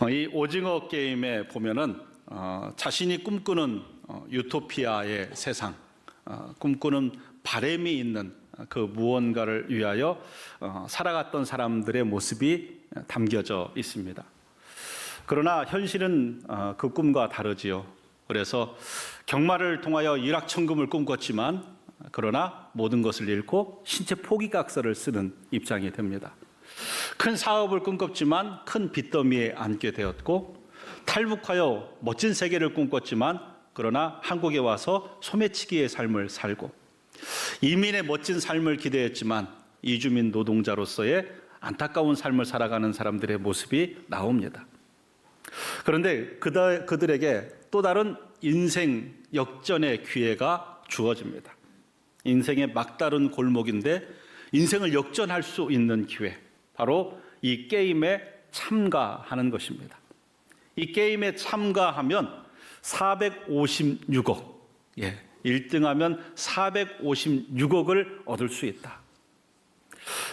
이 오징어 게임에 보면은 자신이 꿈꾸는 유토피아의 세상, 꿈꾸는 바램이 있는 그 무언가를 위하여 살아갔던 사람들의 모습이 담겨져 있습니다. 그러나 현실은 그 꿈과 다르지요. 그래서 경마를 통하여 일확천금을 꿈꿨지만 그러나 모든 것을 잃고 신체 포기각서를 쓰는 입장이 됩니다. 큰 사업을 꿈꿨지만 큰 빚더미에 앉게 되었고, 탈북하여 멋진 세계를 꿈꿨지만 그러나 한국에 와서 소매치기의 삶을 살고, 이민의 멋진 삶을 기대했지만 이주민 노동자로서의 안타까운 삶을 살아가는 사람들의 모습이 나옵니다. 그런데 그들에게 또 다른 인생 역전의 기회가 주어집니다. 인생의 막다른 골목인데 인생을 역전할 수 있는 기회, 바로 이 게임에 참가하는 것입니다. 이 게임에 참가하면 456억, 1등하면 456억을 얻을 수 있다.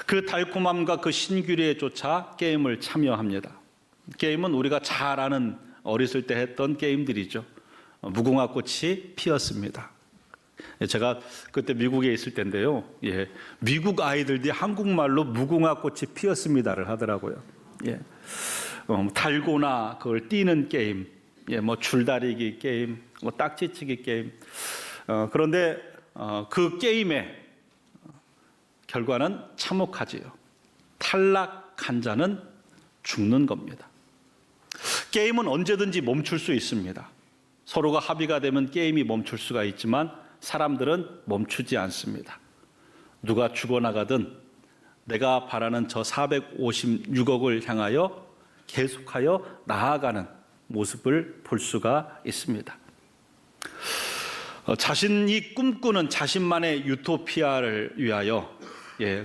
그 달콤함과 그 신기루에 쫓아 게임을 참여합니다. 게임은 우리가 잘 아는 어렸을 때 했던 게임들이죠. 무궁화 꽃이 피었습니다. 제가 그때 미국에 있을 때인데요. 미국 아이들이 한국말로 무궁화 꽃이 피었습니다를 하더라고요. 달고나 그걸 띄는 게임, 줄다리기 게임, 딱지치기 게임. 그런데 그 게임의 결과는 참혹하지요. 탈락한 자는 죽는 겁니다. 게임은 언제든지 멈출 수 있습니다. 서로가 합의가 되면 게임이 멈출 수가 있지만 사람들은 멈추지 않습니다. 누가 죽어나가든 내가 바라는 저 456억을 향하여 계속하여 나아가는 모습을 볼 수가 있습니다. 자신이 꿈꾸는 자신만의 유토피아를 위하여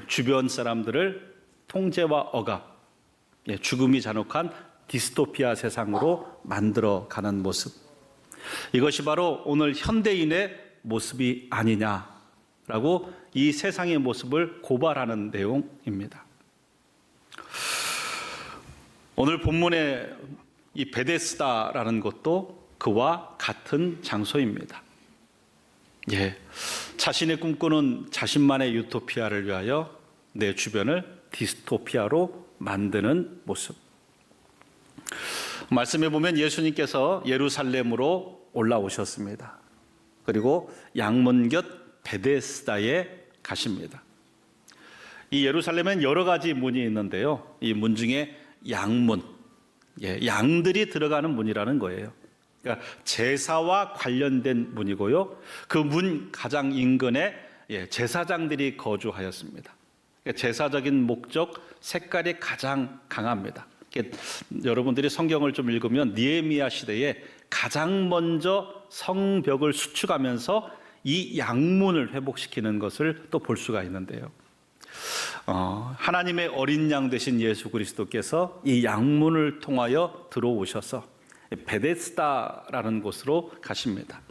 주변 사람들을 통제와 억압, 죽음이 잔혹한 디스토피아 세상으로 만들어가는 모습, 이것이 바로 오늘 현대인의 모습이 아니냐라고 이 세상의 모습을 고발하는 내용입니다. 오늘 본문의 이 베데스다라는 것도 그와 같은 장소입니다. 자신의 꿈꾸는 자신만의 유토피아를 위하여 내 주변을 디스토피아로 만드는 모습. 말씀해 보면 예수님께서 예루살렘으로 올라오셨습니다. 그리고 양문 곁 베데스다에 가십니다. 이 예루살렘엔 여러 가지 문이 있는데요. 이 문 중에 양문, 양들이 들어가는 문이라는 거예요. 그러니까 제사와 관련된 문이고요. 그 문 가장 인근에 제사장들이 거주하였습니다. 그러니까 제사적인 목적, 색깔이 가장 강합니다. 여러분들이 성경을 좀 읽으면 느헤미야 시대에 가장 먼저 성벽을 수축하면서 이 양문을 회복시키는 것을 또 볼 수가 있는데요. 하나님의 어린 양 되신 예수 그리스도께서 이 양문을 통하여 들어오셔서 베데스다라는 곳으로 가십니다.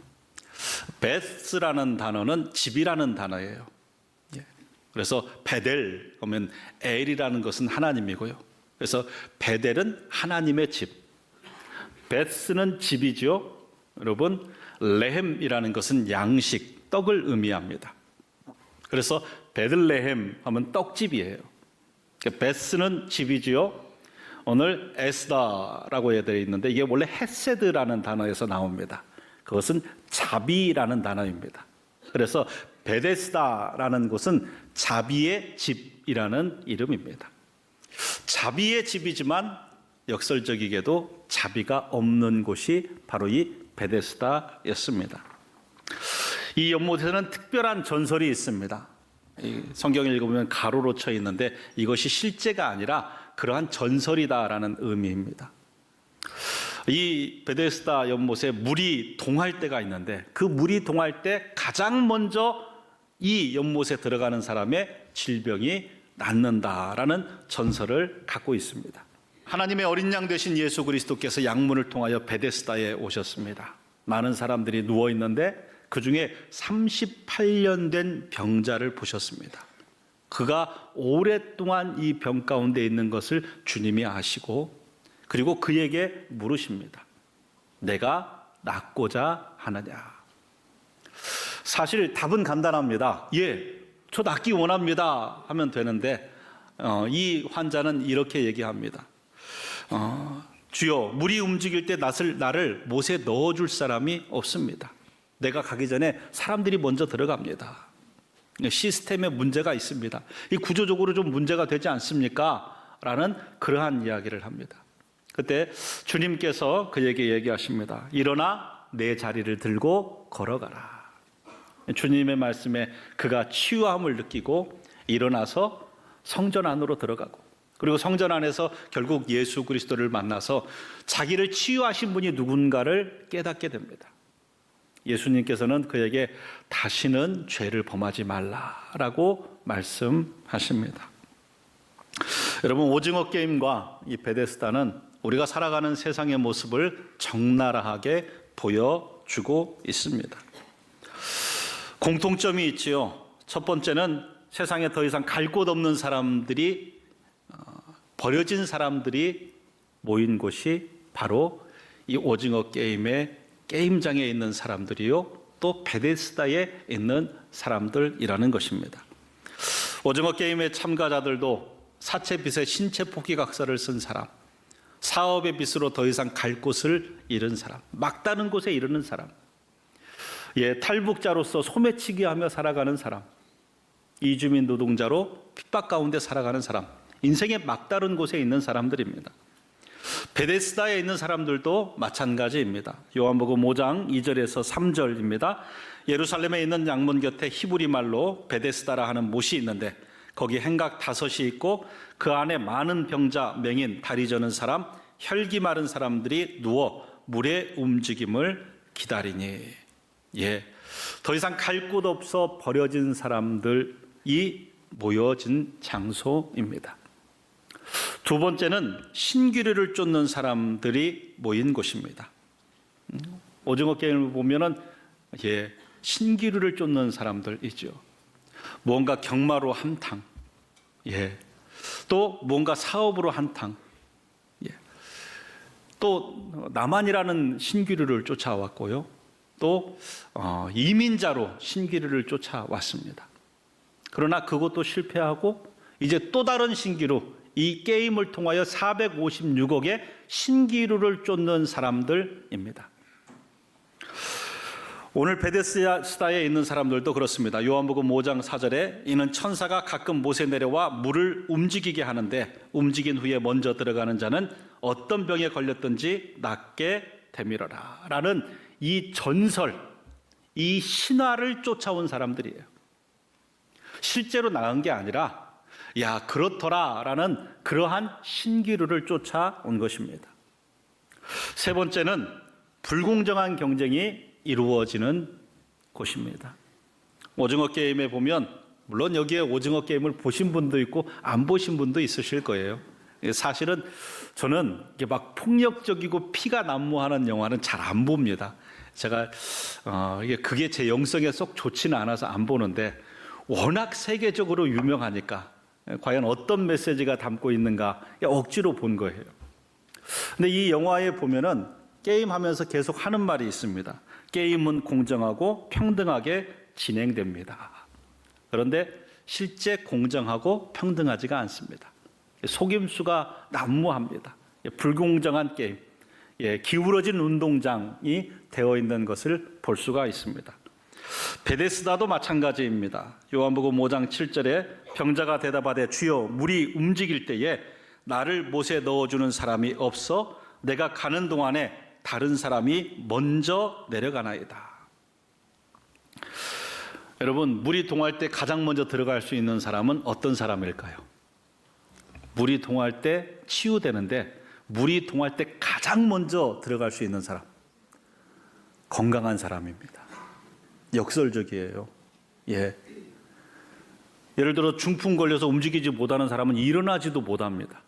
베스라는 단어는 집이라는 단어예요. 그래서 베델 하면 엘이라는 것은 하나님이고요. 그래서 베델은 하나님의 집, 베스는 집이죠. 여러분, 레헴이라는 것은 양식, 떡을 의미합니다. 그래서 베들레헴 하면 떡집이에요. 베스는 집이지요. 오늘 에스다라고 되어 있는데 이게 원래 헤세드라는 단어에서 나옵니다. 그것은 자비라는 단어입니다. 그래서 베데스다라는 곳은 자비의 집이라는 이름입니다. 자비의 집이지만 역설적이게도 자비가 없는 곳이 바로 이 베데스다였습니다. 이 연못에는 특별한 전설이 있습니다. 성경을 읽으면 가로로 쳐 있는데 이것이 실제가 아니라 그러한 전설이다라는 의미입니다. 이 베데스다 연못에 물이 동할 때가 있는데 그 물이 동할 때 가장 먼저 이 연못에 들어가는 사람의 질병이 낫는다라는 전설을 갖고 있습니다. 하나님의 어린 양 되신 예수 그리스도께서 양문을 통하여 베데스다에 오셨습니다. 많은 사람들이 누워 있는데 그 중에 38년 된 병자를 보셨습니다. 그가 오랫동안 이 병 가운데 있는 것을 주님이 아시고 그리고 그에게 물으십니다. 내가 낫고자 하느냐? 사실 답은 간단합니다. 예, 저 낫기 원합니다 하면 되는데 이 환자는 이렇게 얘기합니다. 주여, 물이 움직일 때 나를 못에 넣어줄 사람이 없습니다. 내가 가기 전에 사람들이 먼저 들어갑니다. 시스템에 문제가 있습니다. 이 구조적으로 좀 문제가 되지 않습니까? 라는 그러한 이야기를 합니다. 그때 주님께서 그에게 얘기하십니다. 일어나 내 자리를 들고 걸어가라. 주님의 말씀에 그가 치유함을 느끼고 일어나서 성전 안으로 들어가고, 그리고 성전 안에서 결국 예수 그리스도를 만나서 자기를 치유하신 분이 누군가를 깨닫게 됩니다. 예수님께서는 그에게 다시는 죄를 범하지 말라라고 말씀하십니다. 여러분, 오징어 게임과 이 베데스다는 우리가 살아가는 세상의 모습을 적나라하게 보여주고 있습니다. 공통점이 있지요. 첫 번째는 세상에 더 이상 갈 곳 없는 사람들이, 버려진 사람들이 모인 곳이 바로 이 오징어 게임의 게임장에 있는 사람들이요, 또 베데스다에 있는 사람들이라는 것입니다. 오징어 게임의 참가자들도 사채 빚에 신체 포기각서를 쓴 사람, 사업의 빚으로 더 이상 갈 곳을 잃은 사람, 막다른 곳에 이르는 사람, 탈북자로서 소매치기 하며 살아가는 사람, 이주민 노동자로 핍박 가운데 살아가는 사람, 인생의 막다른 곳에 있는 사람들입니다. 베데스다에 있는 사람들도 마찬가지입니다. 요한복음 5장 2절에서 3절입니다. 예루살렘에 있는 양문 곁에 히브리 말로 베데스다라 하는 못이 있는데 거기 행각 5이 있고 그 안에 많은 병자, 맹인, 다리 저는 사람, 혈기 마른 사람들이 누워 물의 움직임을 기다리니. 더 이상 갈 곳 없어 버려진 사람들이 모여진 장소입니다. 두 번째는 신기류를 쫓는 사람들이 모인 곳입니다. 오징어 게임을 보면은 신기류를 쫓는 사람들이죠. 뭔가 경마로 한탕, 또 뭔가 사업으로 한탕, 또 남한이라는 신기류를 쫓아왔고요. 또 이민자로 신기류를 쫓아왔습니다. 그러나 그것도 실패하고 이제 또 다른 신기루, 이 게임을 통하여 456억의 신기루를 쫓는 사람들입니다. 오늘 베데스다에 있는 사람들도 그렇습니다. 요한복음 5장 4절에 이는 천사가 가끔 못에 내려와 물을 움직이게 하는데 움직인 후에 먼저 들어가는 자는 어떤 병에 걸렸든지 낫게 되밀어라 라는 이 전설, 이 신화를 쫓아온 사람들이에요. 실제로 나은 게 아니라 야 그렇더라 라는 그러한 신기루를 쫓아온 것입니다. 세 번째는 불공정한 경쟁이 이루어지는 곳입니다. 오징어 게임에 보면 물론 여기에 오징어 게임을 보신 분도 있고 안 보신 분도 있으실 거예요. 사실은 저는 이게 막 폭력적이고 피가 난무하는 영화는 잘 안 봅니다. 제가 그게 제 영성에 쏙 좋지는 않아서 안 보는데 워낙 세계적으로 유명하니까 과연 어떤 메시지가 담고 있는가 억지로 본 거예요. 근데 이 영화에 보면은 게임하면서 계속 하는 말이 있습니다. 게임은 공정하고 평등하게 진행됩니다. 그런데 실제 공정하고 평등하지가 않습니다. 속임수가 난무합니다. 불공정한 게임, 기울어진 운동장이 되어 있는 것을 볼 수가 있습니다. 베데스다도 마찬가지입니다. 요한복음 5장 7절에 병자가 대답하되 주여 물이 움직일 때에 나를 못에 넣어주는 사람이 없어 내가 가는 동안에 다른 사람이 먼저 내려가나이다. 여러분, 물이 동할 때 가장 먼저 들어갈 수 있는 사람은 어떤 사람일까요? 물이 동할 때 치유되는데 물이 동할 때 가장 먼저 들어갈 수 있는 사람, 건강한 사람입니다. 역설적이에요. 예를 들어 중풍 걸려서 움직이지 못하는 사람은 일어나지도 못합니다.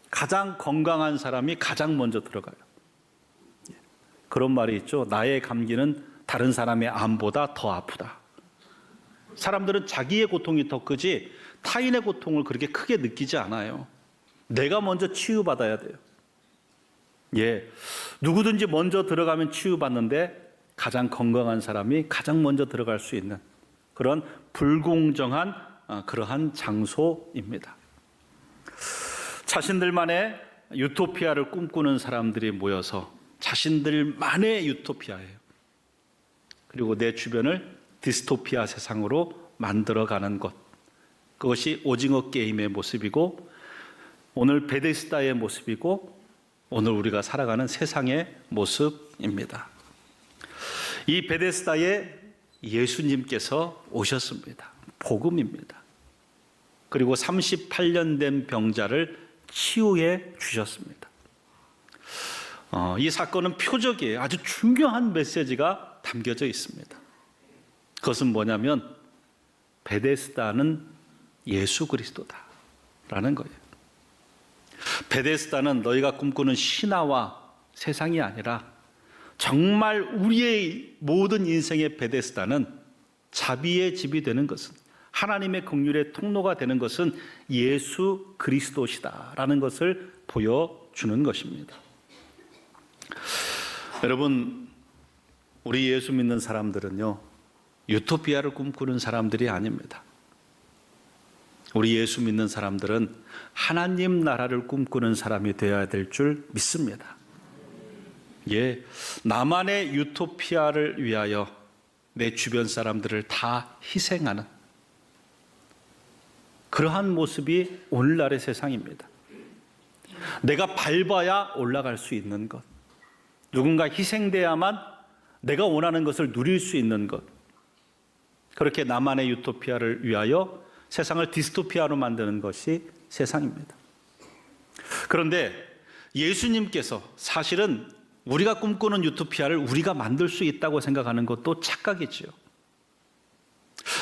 가장 건강한 사람이 가장 먼저 들어가요. 그런 말이 있죠. 나의 감기는 다른 사람의 암보다 더 아프다. 사람들은 자기의 고통이 더 크지 타인의 고통을 그렇게 크게 느끼지 않아요. 내가 먼저 치유받아야 돼요. 예, 누구든지 먼저 들어가면 치유받는데 가장 건강한 사람이 가장 먼저 들어갈 수 있는 그런 불공정한 그러한 장소입니다. 자신들만의 유토피아를 꿈꾸는 사람들이 모여서 자신들만의 유토피아예요. 그리고 내 주변을 디스토피아 세상으로 만들어가는 것, 그것이 오징어 게임의 모습이고 오늘 베데스다의 모습이고 오늘 우리가 살아가는 세상의 모습입니다. 이 베데스다에 예수님께서 오셨습니다. 복음입니다. 그리고 38년 된 병자를 치유해 주셨습니다. 이 사건은 표적이에요. 아주 중요한 메시지가 담겨져 있습니다. 그것은 뭐냐면 베데스다는 예수 그리스도다라는 거예요. 베데스다는 너희가 꿈꾸는 신화와 세상이 아니라 정말 우리의 모든 인생의 베데스다는 자비의 집이 되는 것은, 하나님의 긍휼의 통로가 되는 것은 예수 그리스도시다라는 것을 보여주는 것입니다. 여러분, 우리 예수 믿는 사람들은요, 유토피아를 꿈꾸는 사람들이 아닙니다. 우리 예수 믿는 사람들은 하나님 나라를 꿈꾸는 사람이 되어야 될 줄 믿습니다. 예, 나만의 유토피아를 위하여 내 주변 사람들을 다 희생하는 그러한 모습이 오늘날의 세상입니다. 내가 밟아야 올라갈 수 있는 것, 누군가 희생돼야만 내가 원하는 것을 누릴 수 있는 것, 그렇게 나만의 유토피아를 위하여 세상을 디스토피아로 만드는 것이 세상입니다. 그런데 예수님께서 사실은 우리가 꿈꾸는 유토피아를 우리가 만들 수 있다고 생각하는 것도 착각이지요.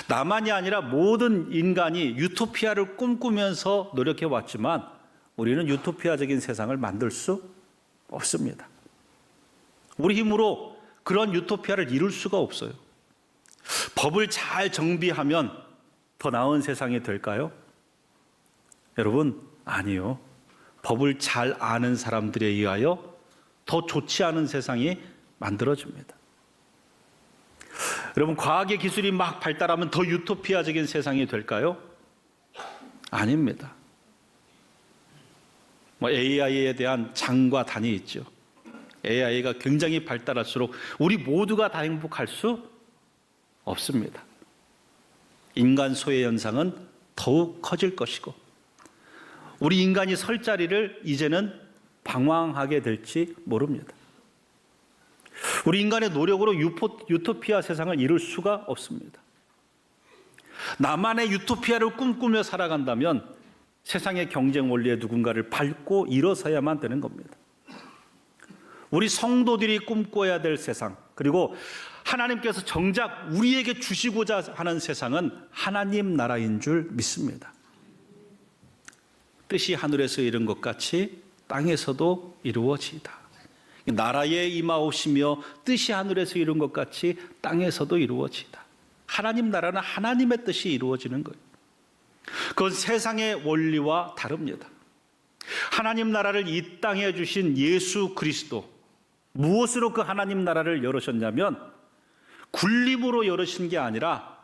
나만이 아니라 모든 인간이 유토피아를 꿈꾸면서 노력해 왔지만 우리는 유토피아적인 세상을 만들 수 없습니다. 우리 힘으로 그런 유토피아를 이룰 수가 없어요. 법을 잘 정비하면 더 나은 세상이 될까요? 여러분, 아니요. 법을 잘 아는 사람들에 의하여 더 좋지 않은 세상이 만들어집니다. 여러분, 과학의 기술이 막 발달하면 더 유토피아적인 세상이 될까요? 아닙니다. AI에 대한 장과 단이 있죠. AI가 굉장히 발달할수록 우리 모두가 다 행복할 수 없습니다. 인간 소외 현상은 더욱 커질 것이고 우리 인간이 설 자리를 이제는 방황하게 될지 모릅니다. 우리 인간의 노력으로 유토피아 세상을 이룰 수가 없습니다. 나만의 유토피아를 꿈꾸며 살아간다면 세상의 경쟁 원리에 누군가를 밟고 일어서야만 되는 겁니다. 우리 성도들이 꿈꿔야 될 세상, 그리고 하나님께서 정작 우리에게 주시고자 하는 세상은 하나님 나라인 줄 믿습니다. 뜻이 하늘에서 이룬 것 같이 땅에서도 이루어지이다. 나라에 임하옵시며 뜻이 하늘에서 이룬 것 같이 땅에서도 이루어지이다. 하나님 나라는 하나님의 뜻이 이루어지는 거예요. 그건 세상의 원리와 다릅니다. 하나님 나라를 이 땅에 주신 예수 그리스도, 무엇으로 그 하나님 나라를 열으셨냐면 군림으로 열으신 게 아니라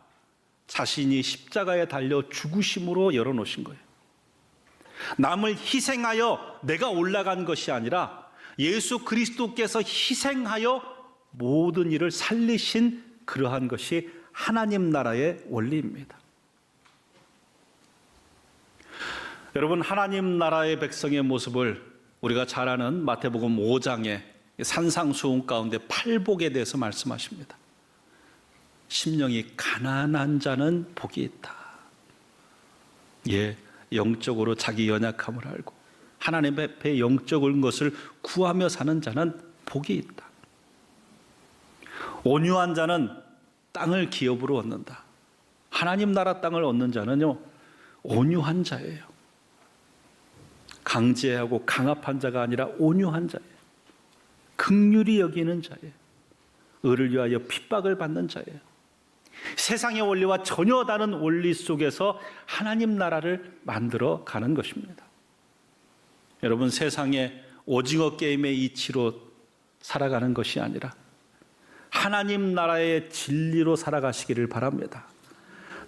자신이 십자가에 달려 죽으심으로 열어놓으신 거예요. 남을 희생하여 내가 올라간 것이 아니라 예수 그리스도께서 희생하여 모든 일을 살리신 그러한 것이 하나님 나라의 원리입니다. 여러분, 하나님 나라의 백성의 모습을 우리가 잘 아는 마태복음 5장의 산상수훈 가운데 팔복에 대해서 말씀하십니다. 심령이 가난한 자는 복이 있다. 예, 영적으로 자기 연약함을 알고 하나님 앞에 영적인 것을 구하며 사는 자는 복이 있다. 온유한 자는 땅을 기업으로 얻는다. 하나님 나라 땅을 얻는 자는요, 온유한 자예요. 강제하고 강압한 자가 아니라 온유한 자예요. 긍휼히 여기는 자예요. 의를 위하여 핍박을 받는 자예요. 세상의 원리와 전혀 다른 원리 속에서 하나님 나라를 만들어 가는 것입니다. 여러분, 세상에 오징어 게임의 이치로 살아가는 것이 아니라 하나님 나라의 진리로 살아가시기를 바랍니다.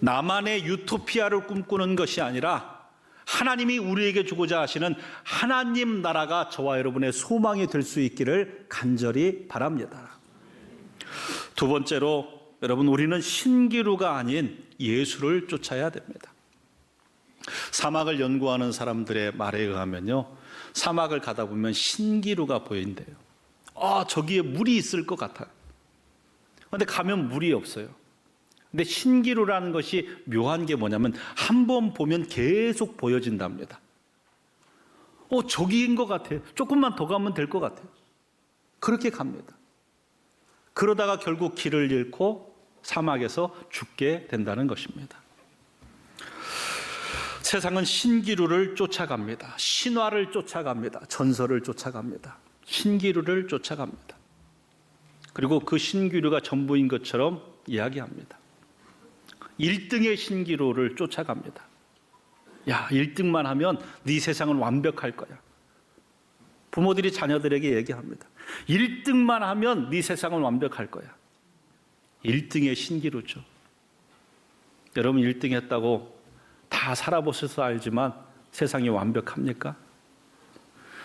나만의 유토피아를 꿈꾸는 것이 아니라 하나님이 우리에게 주고자 하시는 하나님 나라가 저와 여러분의 소망이 될 수 있기를 간절히 바랍니다. 두 번째로, 여러분, 우리는 신기루가 아닌 예수를 쫓아야 됩니다. 사막을 연구하는 사람들의 말에 의하면요, 사막을 가다 보면 신기루가 보인대요. 저기에 물이 있을 것 같아요. 그런데 가면 물이 없어요. 근데 신기루라는 것이 묘한 게 뭐냐면 한 번 보면 계속 보여진답니다. 저기인 것 같아요. 조금만 더 가면 될 것 같아요. 그렇게 갑니다. 그러다가 결국 길을 잃고 사막에서 죽게 된다는 것입니다. 세상은 신기루를 쫓아갑니다. 신화를 쫓아갑니다. 전설을 쫓아갑니다. 신기루를 쫓아갑니다. 그리고 그 신기루가 전부인 것처럼 이야기합니다. 1등의 신기루를 쫓아갑니다. 1등만 하면 네 세상은 완벽할 거야. 부모들이 자녀들에게 얘기합니다. 1등만 하면 네 세상은 완벽할 거야. 1등의 신기루죠. 여러분, 1등 했다고 다 살아보셔서 알지만 세상이 완벽합니까?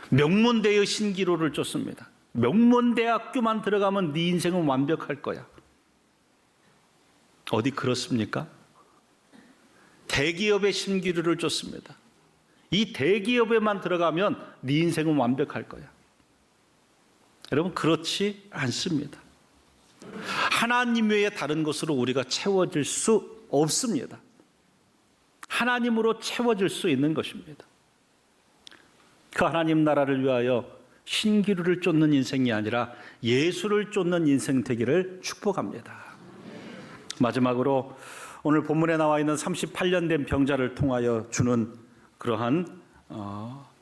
명문대의 신기루를 쫓습니다. 명문대학교만 들어가면 네 인생은 완벽할 거야. 어디 그렇습니까? 대기업의 신기루를 쫓습니다. 이 대기업에만 들어가면 네 인생은 완벽할 거야. 여러분, 그렇지 않습니다. 하나님 외에 다른 것으로 우리가 채워질 수 없습니다. 하나님으로 채워질 수 있는 것입니다. 그 하나님 나라를 위하여 신기루를 쫓는 인생이 아니라 예수를 쫓는 인생 되기를 축복합니다. 마지막으로 오늘 본문에 나와 있는 38년 된 병자를 통하여 주는 그러한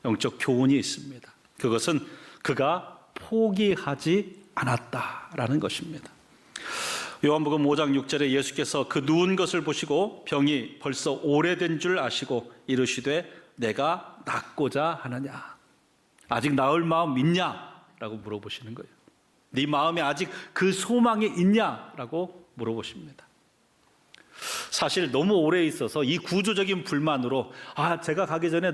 영적 교훈이 있습니다. 그것은 그가 포기하지 않았다라는 것입니다. 요한복음 5장 6절에 예수께서 그 누운 것을 보시고 병이 벌써 오래된 줄 아시고 이르시되 내가 낫고자 하느냐, 아직 나을 마음 있냐? 라고 물어보시는 거예요. 네 마음에 아직 그 소망이 있냐? 라고 물어보십니다. 사실 너무 오래 있어서 이 구조적인 불만으로 제가 가기 전에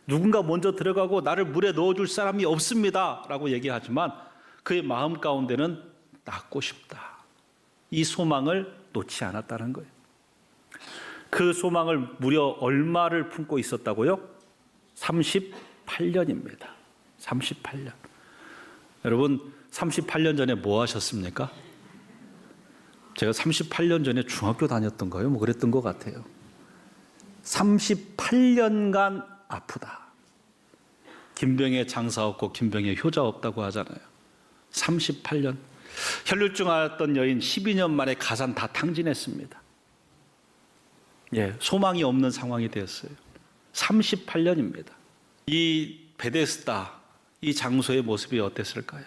누군가 먼저 들어가고 나를 물에 넣어줄 사람이 없습니다 라고 얘기하지만 그의 마음 가운데는 낫고 싶다, 이 소망을 놓지 않았다는 거예요. 그 소망을 무려 얼마를 품고 있었다고요? 38년입니다. 38년. 여러분, 38년 전에 뭐 하셨습니까? 제가 38년 전에 중학교 다녔던 거예요. 뭐 그랬던 것 같아요. 38년간 아프다. 김병에 장사 없고 김병에 효자 없다고 하잖아요. 38년. 혈류증 앓았던 여인 12년 만에 가산 다 탕진했습니다. 소망이 없는 상황이 되었어요. 38년입니다. 이 베데스다, 이 장소의 모습이 어땠을까요?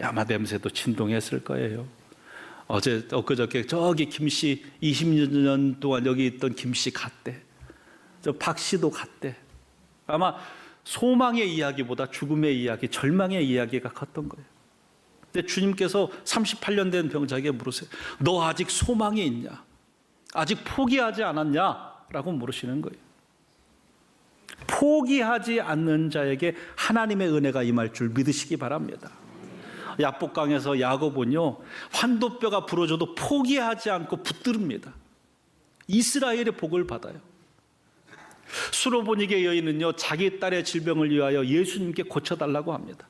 아마 냄새도 진동했을 거예요. 엊그저께 저기 김씨 20년 동안 여기 있던 김씨 갔대. 저 박씨도 갔대. 아마 소망의 이야기보다 죽음의 이야기, 절망의 이야기가 컸던 거예요. 근데 주님께서 38년 된 병자에게 물으세요. 너 아직 소망이 있냐? 아직 포기하지 않았냐? 라고 물으시는 거예요. 포기하지 않는 자에게 하나님의 은혜가 임할 줄 믿으시기 바랍니다. 야복강에서 야곱은요, 환도뼈가 부러져도 포기하지 않고 붙듭니다. 이스라엘의 복을 받아요. 수로보니게 여인은요, 자기 딸의 질병을 위하여 예수님께 고쳐달라고 합니다.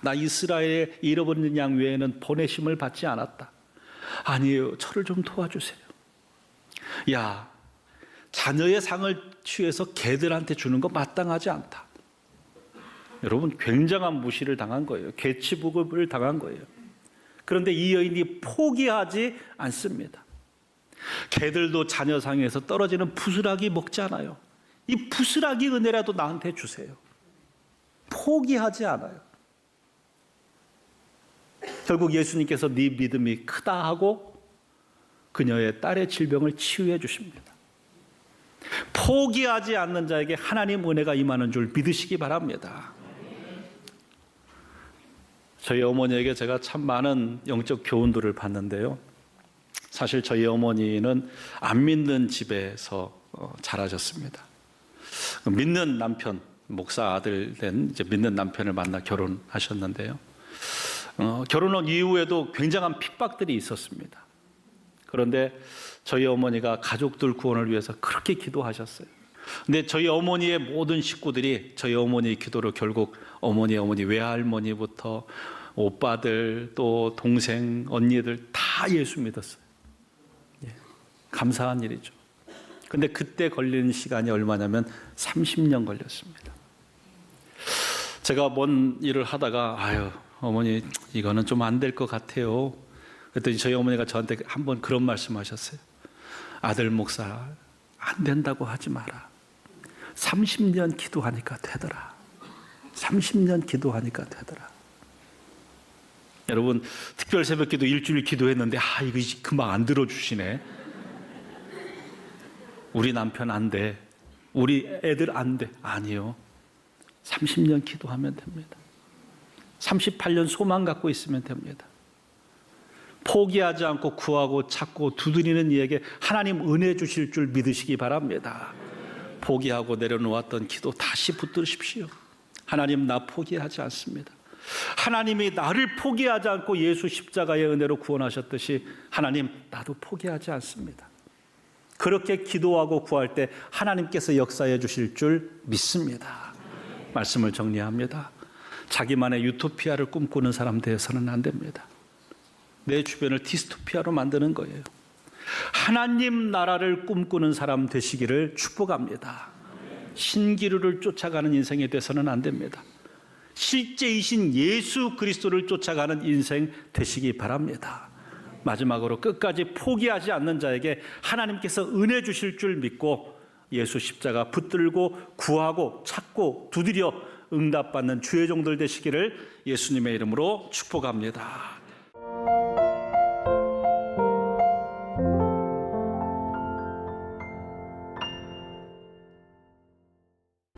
나 이스라엘의 잃어버린 양 외에는 보내심을 받지 않았다. 아니에요, 저를 좀 도와주세요. 자녀의 상을 취해서 개들한테 주는 거 마땅하지 않다. 여러분, 굉장한 무시를 당한 거예요. 개치부급을 당한 거예요. 그런데 이 여인이 포기하지 않습니다. 개들도 자녀 상에서 떨어지는 부스라기 먹잖아요. 이 부스라기 은혜라도 나한테 주세요. 포기하지 않아요. 결국 예수님께서 네 믿음이 크다 하고 그녀의 딸의 질병을 치유해 주십니다. 포기하지 않는 자에게 하나님 은혜가 임하는 줄 믿으시기 바랍니다. 저희 어머니에게 제가 참 많은 영적 교훈들을 받는데요. 사실 저희 어머니는 안 믿는 집에서 자라셨습니다. 믿는 남편, 목사 아들 된 이제 믿는 남편을 만나 결혼하셨는데요. 결혼한 이후에도 굉장한 핍박들이 있었습니다. 그런데 저희 어머니가 가족들 구원을 위해서 그렇게 기도하셨어요. 근데 저희 어머니의 모든 식구들이 저희 어머니의 기도로 결국 어머니 외할머니부터 오빠들 또 동생 언니들 다 예수 믿었어요. 감사한 일이죠. 근데 그때 걸리는 시간이 얼마냐면 30년 걸렸습니다. 제가 뭔 일을 하다가 아유 어머니 이거는 좀 안 될 것 같아요. 그랬더니 저희 어머니가 저한테 한번 그런 말씀하셨어요. 아들 목사 안 된다고 하지 마라. 30년 기도하니까 되더라. 30년 기도하니까 되더라. 여러분 특별 새벽기도 일주일 기도했는데 이거 금방 안 들어주시네. 우리 남편 안 돼. 우리 애들 안 돼. 아니요. 30년 기도하면 됩니다. 38년 소망 갖고 있으면 됩니다. 포기하지 않고 구하고 찾고 두드리는 이에게 하나님 은혜 주실 줄 믿으시기 바랍니다. 포기하고 내려놓았던 기도 다시 붙드십시오. 하나님 나 포기하지 않습니다. 하나님이 나를 포기하지 않고 예수 십자가의 은혜로 구원하셨듯이 하나님 나도 포기하지 않습니다. 그렇게 기도하고 구할 때 하나님께서 역사해 주실 줄 믿습니다. 말씀을 정리합니다. 자기만의 유토피아를 꿈꾸는 사람 되어서는 안 됩니다. 내 주변을 디스토피아로 만드는 거예요. 하나님 나라를 꿈꾸는 사람 되시기를 축복합니다. 신기루를 쫓아가는 인생이 돼서는 안 됩니다. 실제이신 예수 그리스도를 쫓아가는 인생 되시기 바랍니다. 마지막으로 끝까지 포기하지 않는 자에게 하나님께서 은혜 주실 줄 믿고 예수 십자가 붙들고 구하고 찾고 두드려 응답받는 주의 종들 되시기를 예수님의 이름으로 축복합니다.